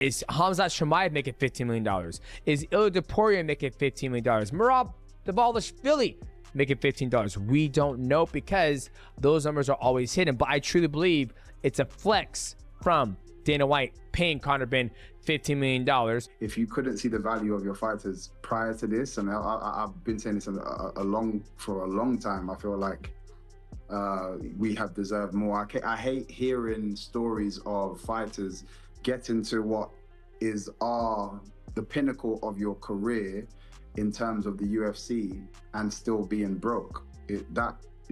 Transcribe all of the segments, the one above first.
Is Khamzat Chimaev making $15 million? Is Ilia Topuria making $15 million? Merab Dvalishvili making $15? We don't know because those numbers are always hidden. But I truly believe it's a flex from Dana White paying Conor Benn $15 million. If you couldn't see the value of your fighters prior to this, and I've been saying this for a long time, I feel like we have deserved more. I hate hearing stories of fighters getting to what is the pinnacle of your career in terms of the UFC and still being broke. It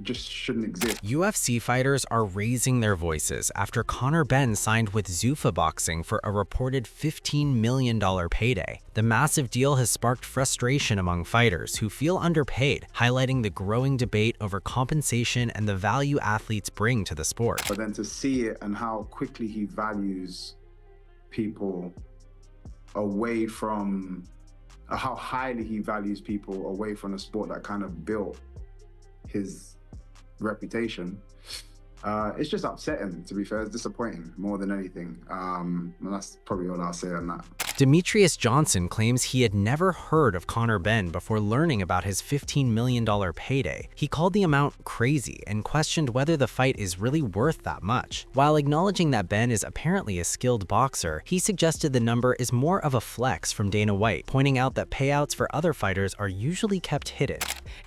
just shouldn't exist. UFC fighters are raising their voices after Conor Benn signed with Zuffa Boxing for a reported $15 million payday. The massive deal has sparked frustration among fighters who feel underpaid, highlighting the growing debate over compensation and the value athletes bring to the sport. But then to see it and how quickly he values people away from, how highly he values people away from a sport that kind of built his reputation, it's just upsetting, to be fair. It's disappointing more than anything, and that's probably all I'll say on that. Demetrious Johnson claims he had never heard of Conor Benn before learning about his $15 million payday. He called the amount crazy and questioned whether the fight is really worth that much. While acknowledging that Benn is apparently a skilled boxer, he suggested the number is more of a flex from Dana White, pointing out that payouts for other fighters are usually kept hidden.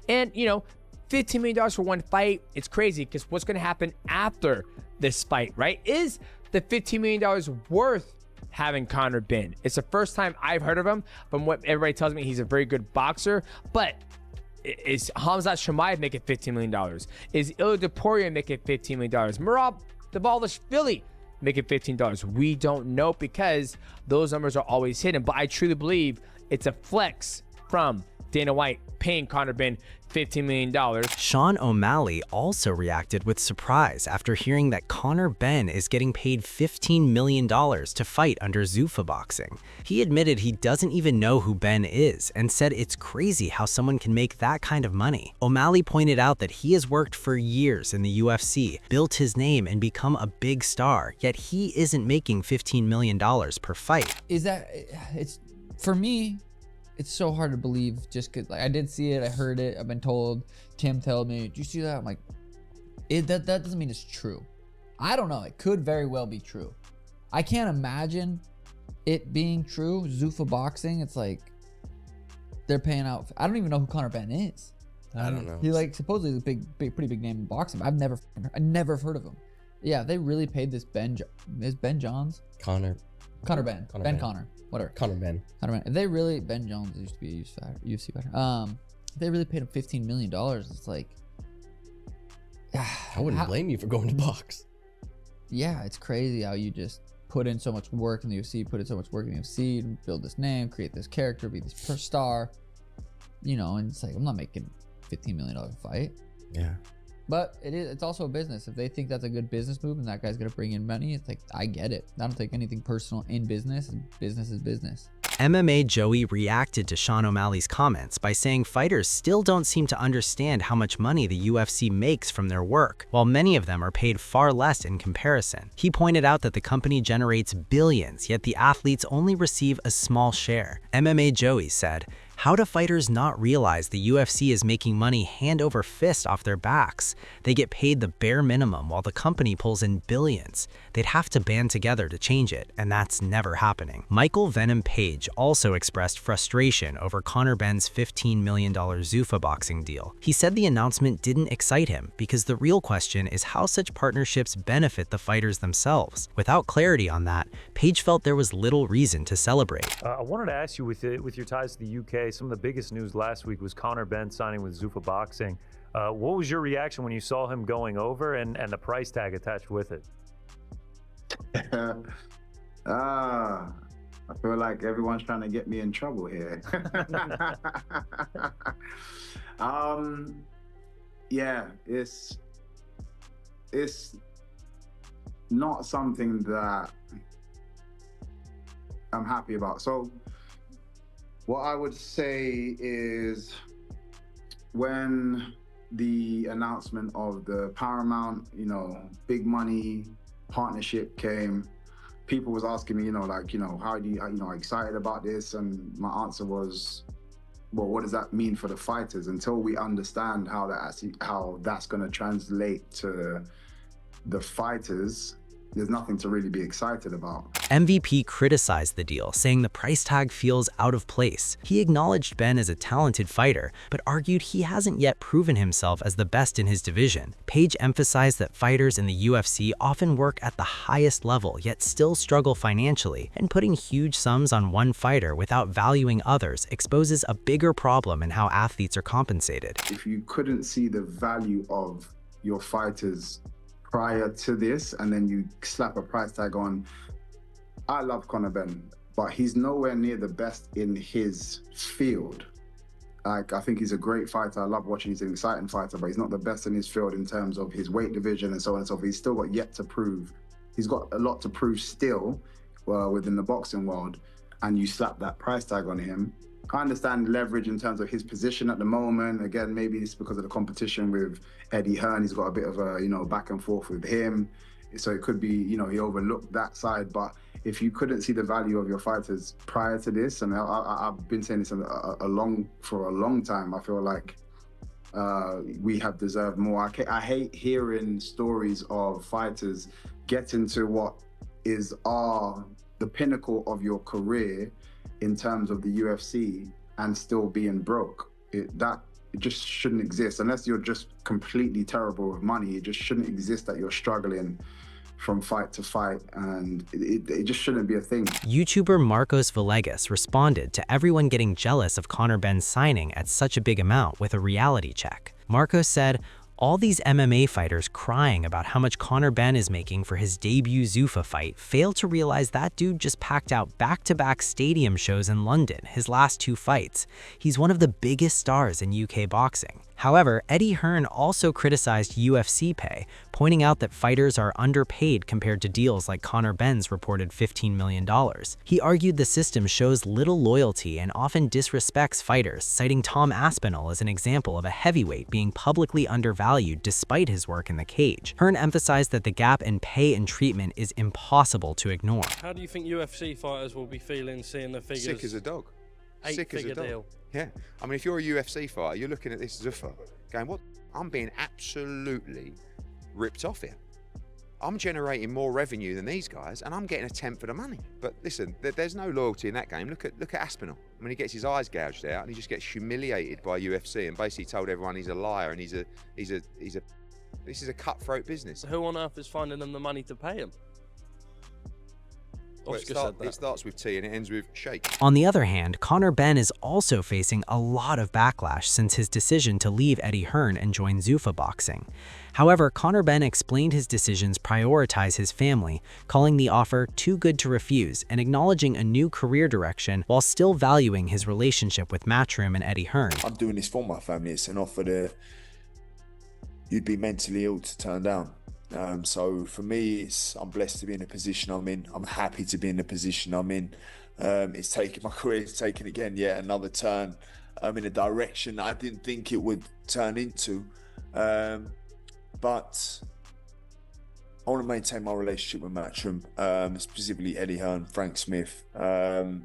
And, you know, $15 million for one fight, it's crazy because what's going to happen after this fight, right? Is the $15 million worth having Conor Benn? It's the first time I've heard of him. From what everybody tells me, he's a very good boxer. But is Khamzat Chimaev making $15 million? Is Ilia Topuria making $15 million? Merab Dvalishvili making $15? We don't know because those numbers are always hidden. But I truly believe it's a flex from Dana White paying Conor Benn $15 million. Sean O'Malley also reacted with surprise after hearing that Conor Benn is getting paid $15 million to fight under Zuffa Boxing. He admitted he doesn't even know who Benn is and said it's crazy how someone can make that kind of money. O'Malley pointed out that he has worked for years in the UFC, built his name and become a big star, yet he isn't making $15 million per fight. It's for me, it's so hard to believe just because like, I did see it, I heard it, I've been told, Tim told me, did you see that? I'm like, that doesn't mean it's true. I don't know, it could very well be true. I can't imagine it being true. Zuffa Boxing, it's like, they're paying out, I don't even know who Conor Benn is. I don't know. He like supposedly is a pretty big name in boxing. I never heard of him. Yeah, they really paid this Ben Johns? Conor Benn. Connor. Whatever. Conor Benn. If they really, Ben Jones used to be a UFC fighter. If they really paid him $15 million, it's like, I wouldn't blame you for going to box. Yeah, it's crazy how you just put in so much work in the UFC, build this name, create this character, be this star, you know, and it's like, I'm not making $15 million fight. Yeah. But it's also a business. If they think that's a good business move and that guy's gonna bring in money, it's like, I get it. I don't take anything personal in business, and business is business. MMA Joey reacted to Sean O'Malley's comments by saying fighters still don't seem to understand how much money the UFC makes from their work, while many of them are paid far less in comparison. He pointed out that the company generates billions, yet the athletes only receive a small share. MMA Joey said, "How do fighters not realize the UFC is making money hand over fist off their backs? They get paid the bare minimum while the company pulls in billions. They'd have to band together to change it, and that's never happening." Michael Venom Page also expressed frustration over Conor Benn's $15 million Zuffa Boxing deal. He said the announcement didn't excite him because the real question is how such partnerships benefit the fighters themselves. Without clarity on that, Page felt there was little reason to celebrate. I wanted to ask you, with your ties to the UK, some of the biggest news last week was Conor Benn signing with Zuffa Boxing. What was your reaction when you saw him going over and the price tag attached with it? I feel like everyone's trying to get me in trouble here. Yeah, it's not something that I'm happy about. So what I would say is, when the announcement of the Paramount, big money partnership came, people was asking me, how do you, excited about this? And my answer was, well, what does that mean for the fighters? Until we understand how that's going to translate to the fighters, there's nothing to really be excited about. MVP criticized the deal, saying the price tag feels out of place. He acknowledged Benn as a talented fighter, but argued he hasn't yet proven himself as the best in his division. Page emphasized that fighters in the UFC often work at the highest level, yet still struggle financially, and putting huge sums on one fighter without valuing others exposes a bigger problem in how athletes are compensated. If you couldn't see the value of your fighters prior to this, and then you slap a price tag on, I love Conor Benn, but he's nowhere near the best in his field. Like, I think he's a great fighter. I love watching. He's an exciting fighter, but he's not the best in his field in terms of his weight division and so on and so forth. He's still got yet to prove. He's got a lot to prove still within the boxing world, and you slap that price tag on him. I understand leverage in terms of his position at the moment. Again, maybe it's because of the competition with Eddie Hearn. He's got a bit of a, back and forth with him. So it could be, he overlooked that side. But if you couldn't see the value of your fighters prior to this, and I've been saying this for a long time, I feel like we have deserved more. I hate hearing stories of fighters getting to what is the pinnacle of your career in terms of the UFC and still being broke. It just shouldn't exist. Unless you're just completely terrible with money, it just shouldn't exist that you're struggling from fight to fight, and it just shouldn't be a thing. YouTuber Marcos Villegas responded to everyone getting jealous of Conor Benn's signing at such a big amount with a reality check. Marcos said, "All these MMA fighters crying about how much Conor Benn is making for his debut Zuffa fight fail to realize that dude just packed out back-to-back stadium shows in London, his last 2 fights. He's one of the biggest stars in UK boxing." However, Eddie Hearn also criticized UFC pay, pointing out that fighters are underpaid compared to deals like Conor Benn's reported $15 million. He argued the system shows little loyalty and often disrespects fighters, citing Tom Aspinall as an example of a heavyweight being publicly undervalued despite his work in the cage. Hearn emphasized that the gap in pay and treatment is impossible to ignore. How do you think UFC fighters will be feeling seeing the figures? Sick as a dog. Sick as a dog. Deal. Yeah. I mean, if you're a UFC fighter, you're looking at this Zuffa going, what? I'm being absolutely ripped off here. I'm generating more revenue than these guys, and I'm getting a tenth of the money. But listen, there's no loyalty in that game. Look at Aspinall. I mean, he gets his eyes gouged out, and he just gets humiliated by UFC, and basically told everyone he's a liar and this is a cutthroat business. Who on earth is finding them the money to pay him? Well, it starts with T and it ends with shake. On the other hand, Conor Benn is also facing a lot of backlash since his decision to leave Eddie Hearn and join Zuffa Boxing. However, Conor Benn explained his decisions prioritize his family, calling the offer too good to refuse and acknowledging a new career direction while still valuing his relationship with Matchroom and Eddie Hearn. I'm doing this for my family. It's an offer that you'd be mentally ill to turn down. So for me, I'm blessed to be in the position I'm in. I'm happy to be in the position I'm in. It's taken my career, it's taken again yet another turn in a direction I didn't think it would turn into. But I want to maintain my relationship with Matchroom, specifically Eddie Hearn, Frank Smith. So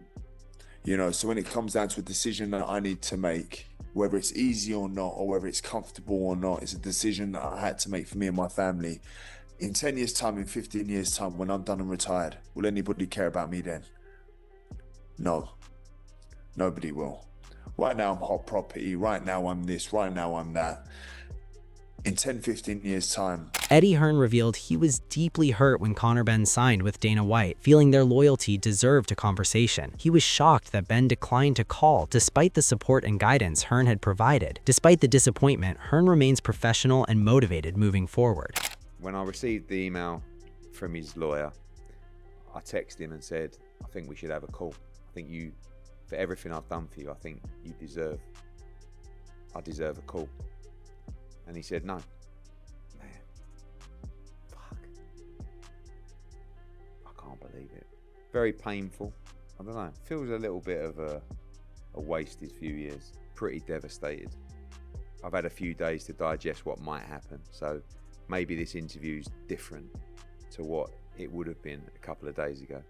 when it comes down to a decision that I need to make, whether it's easy or not, or whether it's comfortable or not, it's a decision that I had to make for me and my family. In 10 years' time, in 15 years' time, when I'm done and retired, will anybody care about me then? No, nobody will. Right now, I'm hot property. Right now, I'm this. Right now, I'm that. In 10, 15 years' time. Eddie Hearn revealed he was deeply hurt when Conor Benn signed with Dana White, feeling their loyalty deserved a conversation. He was shocked that Benn declined to call despite the support and guidance Hearn had provided. Despite the disappointment, Hearn remains professional and motivated moving forward. When I received the email from his lawyer, I texted him and said, I think we should have a call. I think for everything I've done for you, I think I deserve a call. And he said, no. Man, fuck. I can't believe it. Very painful. I don't know. Feels a little bit of a wasted few years. Pretty devastated. I've had a few days to digest what might happen. So maybe this interview's different to what it would have been a couple of days ago.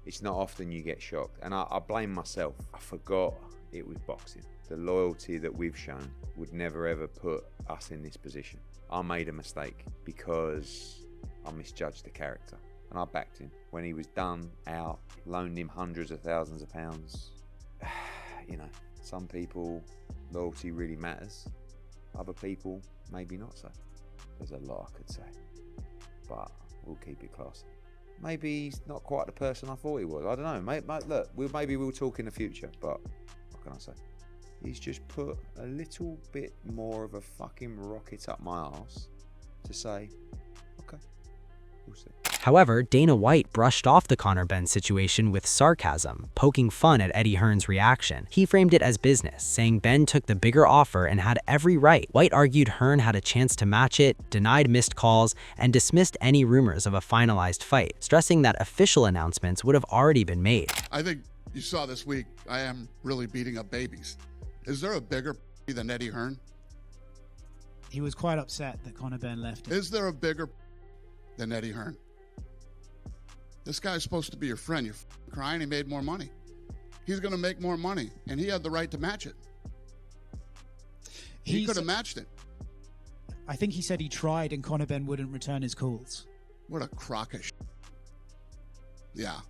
It's not often you get shocked, and I blame myself. I forgot it was boxing. The loyalty that we've shown would never ever put us in this position. I made a mistake because I misjudged the character, and I backed him. When he was done, out, loaned him hundreds of thousands of pounds. You know, some people, loyalty really matters. Other people, maybe not so. There's a lot I could say, but we'll keep it classy. Maybe he's not quite the person I thought he was. I don't know. Look, maybe we'll talk in the future, but what can I say? He's just put a little bit more of a fucking rocket up my arse to say, okay, we'll see. However, Dana White brushed off the Conor Benn situation with sarcasm, poking fun at Eddie Hearn's reaction. He framed it as business, saying Benn took the bigger offer and had every right. White argued Hearn had a chance to match it, denied missed calls, and dismissed any rumors of a finalized fight, stressing that official announcements would have already been made. I think you saw this week, I am really beating up babies. Is there a bigger than Eddie Hearn? He was quite upset that Conor Benn left him. Is there a bigger than Eddie Hearn? This guy's supposed to be your friend. You're crying, he made more money. He's going to make more money, and he had the right to match it. He could have matched it. I think he said he tried and Conor Benn wouldn't return his calls. What a crock of shit. Yeah.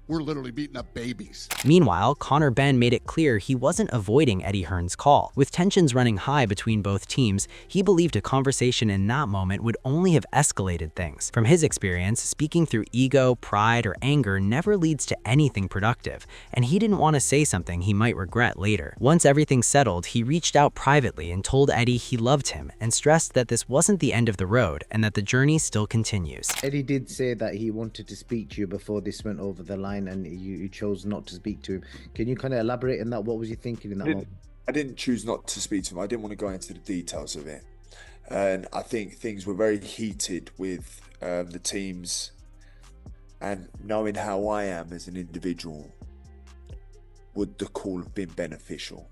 We're literally beating up babies. Meanwhile, Conor Benn made it clear he wasn't avoiding Eddie Hearn's call. With tensions running high between both teams, he believed a conversation in that moment would only have escalated things. From his experience, speaking through ego, pride, or anger never leads to anything productive, and he didn't want to say something he might regret later. Once everything settled, he reached out privately and told Eddie he loved him and stressed that this wasn't the end of the road and that the journey still continues. Eddie did say that he wanted to speak to you before this went over the line, and you chose not to speak to him. Can you kind of elaborate on that? What was you thinking in that moment? I didn't choose not to speak to him. I didn't want to go into the details of it. And I think things were very heated with the teams, and knowing how I am as an individual, would the call have been beneficial?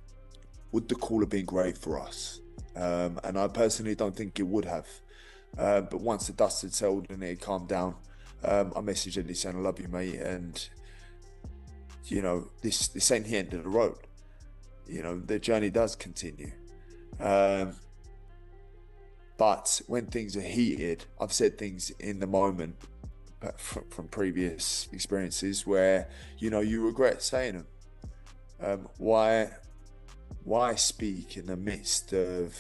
Would the call have been great for us? And I personally don't think it would have. But once the dust had settled and it had calmed down, I messaged Eddie saying, I love you, mate, and you know, this ain't the end of the road. You know, the journey does continue. But when things are heated, I've said things in the moment from previous experiences where, you know, you regret saying them. Why speak in the midst of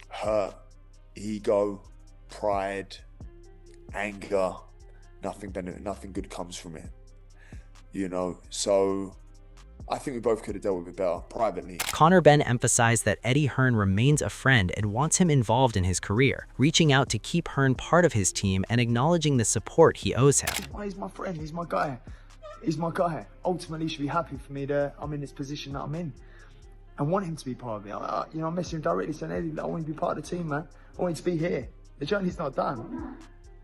hurt, ego, pride, anger? Nothing good comes from it, you know. So I think we both could have dealt with it better privately. Conor Benn emphasized that Eddie Hearn remains a friend and wants him involved in his career, reaching out to keep Hearn part of his team and acknowledging the support he owes him. He's my friend, he's my guy. He's my guy. Ultimately, he should be happy for me that I'm in this position that I'm in. I want him to be part of it. You know, I'm messaging him directly saying, Eddie, I want you to be part of the team, man. I want you to be here. The journey's not done.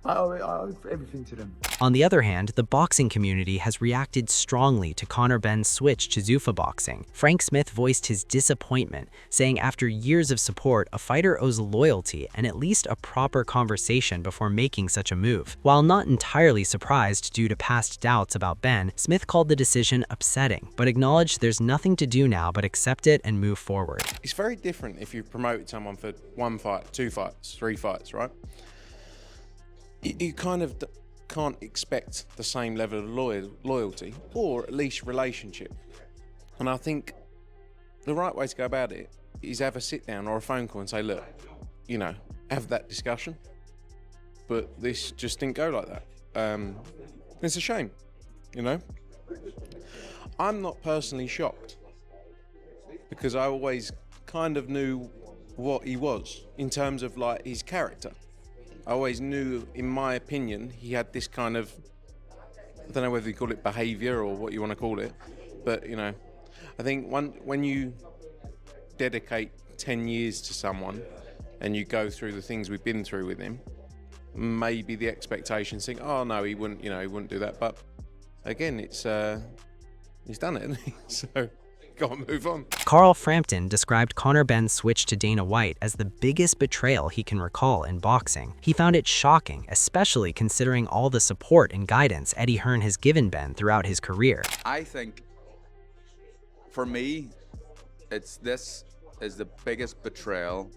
I owe everything to them. On the other hand, the boxing community has reacted strongly to Conor Benn's switch to Zuffa Boxing. Frank Smith voiced his disappointment, saying after years of support, a fighter owes loyalty and at least a proper conversation before making such a move. While not entirely surprised due to past doubts about Benn, Smith called the decision upsetting, but acknowledged there's nothing to do now but accept it and move forward. It's very different if you've promoted someone for 1 fight, 2 fights, 3 fights, right? You kind of can't expect the same level of loyalty, or at least relationship. And I think the right way to go about it is have a sit down or a phone call and say, look, you know, have that discussion. But this just didn't go like that. It's a shame, you know. I'm not personally shocked because I always kind of knew what he was in terms of like his character. I always knew, in my opinion, he had this kind of, I don't know whether you call it behaviour or what you want to call it, but, you know, I think when you dedicate 10 years to someone and you go through the things we've been through with him, maybe the expectations think, oh no, he wouldn't, you know, he wouldn't do that. But again, it's he's done it, hasn't he? So Gotta move on. Carl Frampton described Conor Benn's switch to Dana White as the biggest betrayal he can recall in boxing. He found it shocking, especially considering all the support and guidance Eddie Hearn has given Ben throughout his career. I think, for me, this is the biggest betrayal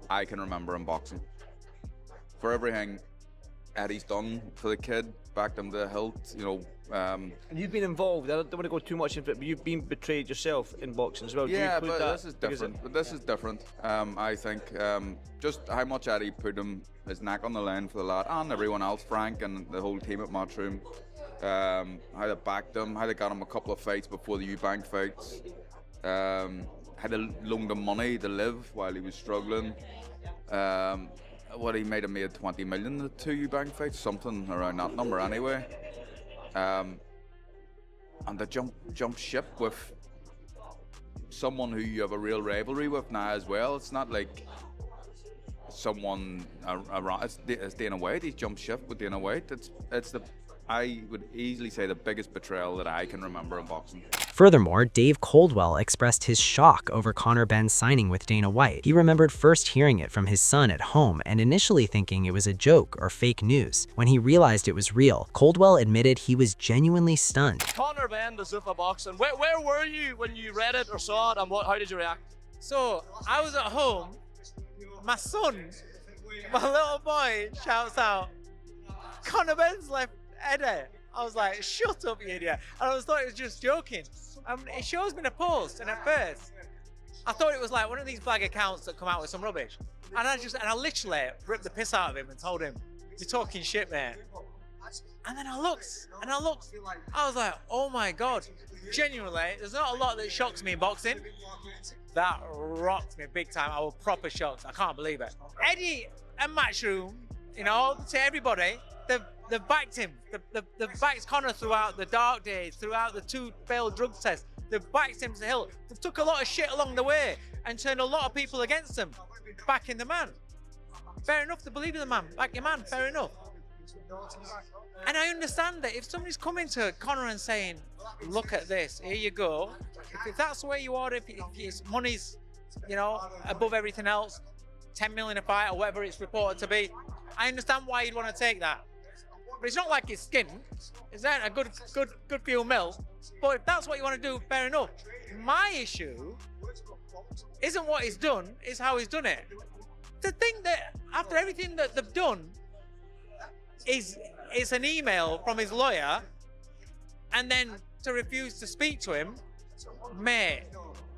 I can remember in boxing. For everything Eddie's done for the kid, backed him to the hilt, you know. And you've been involved. I don't want to go too much into it, but you've been betrayed yourself in boxing as well. Yeah, but this is different. This is different. I think just how much Eddie put his neck on the line for the lad and everyone else, Frank and the whole team at Matchroom. How they backed him, how they got him a couple of fights before the Eubank fights. How they loaned him money to live while he was struggling. What he made him made 20 million the 2 Eubank fights, something around that number anyway. And they jump ship with someone who you have a real rivalry with now as well. It's not like someone around. It's Dana White. He's jumped ship with Dana White. I would easily say the biggest betrayal that I can remember in boxing. Furthermore, Dave Coldwell expressed his shock over Conor Benn signing with Dana White. He remembered first hearing it from his son at home and initially thinking it was a joke or fake news. When he realized it was real, Coldwell admitted he was genuinely stunned. Conor Benn to Zuffa Boxing. Where were you when you read it or saw it, and how did you react? So, I was at home. My son, my little boy, shouts out, Conor Benn's left Eddie. I was like, shut up, you idiot. And I thought it was just joking. It shows me the post, and at first, I thought it was like one of these flag accounts that come out with some rubbish. And I literally ripped the piss out of him and told him, you're talking shit, mate. And then I looked, I was like, oh my God. Genuinely, there's not a lot that shocks me in boxing. That rocked me big time. I was proper shocked. I can't believe it. Eddie and Matchroom, you know, to everybody, they've backed him. They've backed Conor throughout the dark days, throughout the 2 failed drug tests. They've backed him to the hill. They've took a lot of shit along the way and turned a lot of people against him. Backing the man. Fair enough to believe in the man. Back your man. Fair enough. And I understand that if somebody's coming to Conor and saying, look at this, here you go. If that's the way you are, if money's, you know, above everything else, 10 million a fight or whatever it's reported to be, I understand why you'd want to take that. But it's not like his skin. It's not a good few mil. But if that's what you want to do, fair enough. My issue isn't what he's done, it's how he's done it. To think that after everything that they've done is an email from his lawyer and then to refuse to speak to him, mate,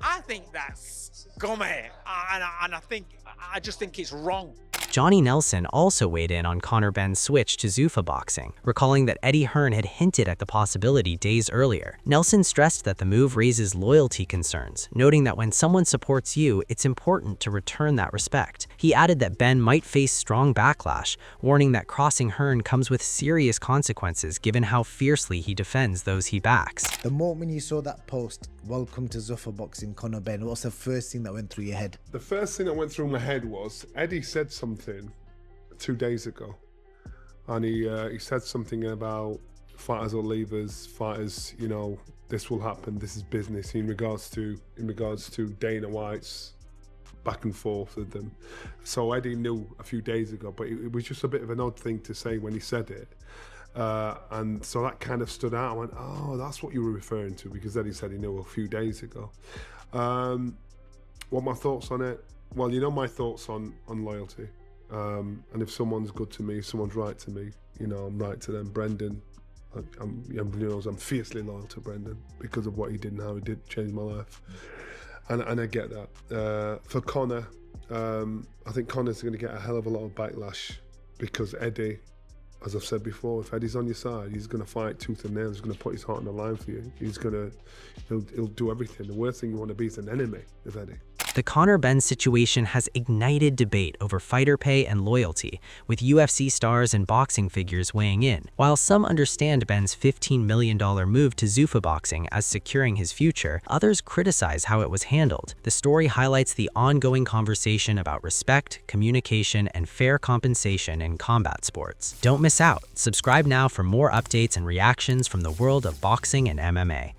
I think that's scummy. And I just think it's wrong. Johnny Nelson also weighed in on Conor Benn's switch to Zuffa Boxing, recalling that Eddie Hearn had hinted at the possibility days earlier. Nelson stressed that the move raises loyalty concerns, noting that when someone supports you, it's important to return that respect. He added that Benn might face strong backlash, warning that crossing Hearn comes with serious consequences given how fiercely he defends those he backs. The moment you saw that post, welcome to Zuffa Boxing, Conor Benn, what's the first thing that went through your head? The first thing that went through my head was Eddie said something 2 days ago, and he said something about fighters or leavers, fighters, you know, this will happen, this is business, in regards to Dana White's back and forth with them. So Eddie knew a few days ago, but it was just a bit of an odd thing to say when he said it. And so that kind of stood out. I went, oh, that's what you were referring to, because Eddie said he knew a few days ago. What my thoughts on it? Well, you know my thoughts on loyalty. And if someone's good to me, if someone's right to me, you know, I'm right to them. Brendan, I'm fiercely loyal to Brendan because of what he did and how he did change my life. And I get that. For Conor, I think Conor's going to get a hell of a lot of backlash because Eddie, as I've said before, if Eddie's on your side, he's going to fight tooth and nail. He's going to put his heart on the line for you. He'll do everything. The worst thing you want to be is an enemy of Eddie. The Conor Benn situation has ignited debate over fighter pay and loyalty, with UFC stars and boxing figures weighing in. While some understand Benn's $15 million move to Zuffa Boxing as securing his future, others criticize how it was handled. The story highlights the ongoing conversation about respect, communication, and fair compensation in combat sports. Don't miss out. Subscribe now for more updates and reactions from the world of boxing and MMA.